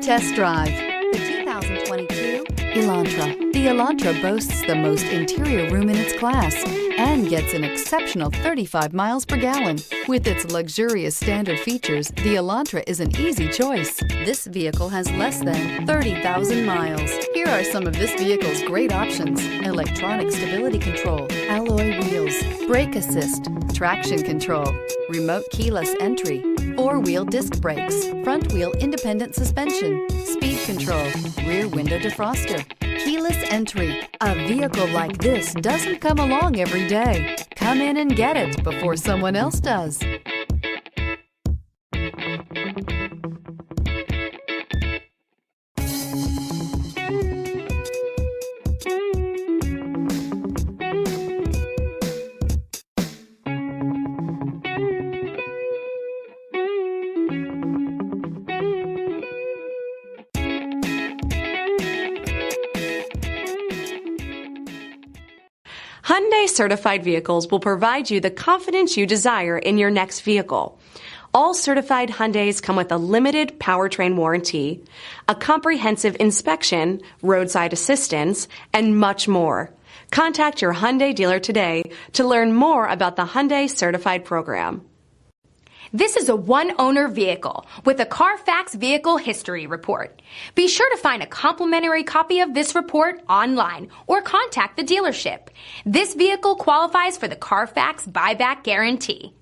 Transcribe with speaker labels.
Speaker 1: test drive the 2022 Elantra. The Elantra boasts the most interior room in its class and gets an exceptional 35 miles per gallon. With its luxurious standard features, the Elantra is an easy choice. This vehicle has less than 30,000 miles. Here are some of this vehicle's great options: electronic stability control, alloy wheels, brake assist, traction control, remote keyless entry, four-wheel disc brakes, front-wheel independent suspension, speed control, rear window defroster, keyless entry. A vehicle like this doesn't come along every day. Come in and get it before someone else does.
Speaker 2: Hyundai certified vehicles will provide you the confidence you desire in your next vehicle. All certified Hyundais come with a limited powertrain warranty, a comprehensive inspection, roadside assistance, and much more. Contact your Hyundai dealer today to learn more about the Hyundai Certified program.
Speaker 3: This is a one-owner vehicle with a CARFAX Vehicle History Report. Be sure to find a complimentary copy of this report online or contact the dealership. This vehicle qualifies for the CARFAX Buyback Guarantee.